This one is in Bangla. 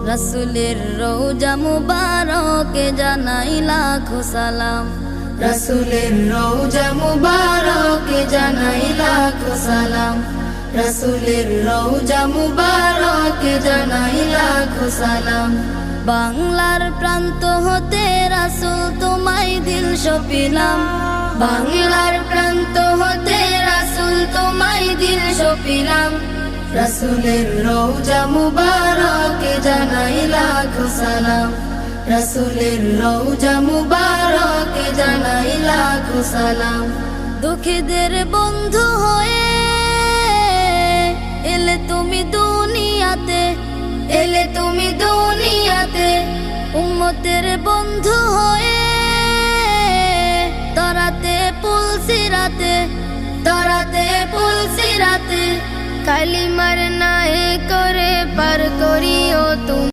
রাসূলের রওজা মুবারকে জানাই লাখো সালাম। রাসূলের রওজা মুবারকে জানাই লাখো সালাম। রাসূলের রওজা মুবারকে জানাই লাখো সালাম। বাংলার প্রান্ত হতে রাসূল তোমায় দিল সপিলাম। বাংলার প্রান্ত হতে রাসূল তোমায় দিল সপিলাম। রাসূলের রওজা মুবারকে জানাই লাখো সালাম। রাসূলের রওজা মুবারকে জানাই লাখো সালাম। দুঃখীদের বন্ধু হয়ে এলে তুমি দুনিয়াতে, এলে তুমি দুনিয়াতে। উম্মতের বন্ধু হয়ে তরাতে পুলসিরাতে, তরাতে পুলসিরাতে। কালিমার নায়ে করে পার করিও তুমি।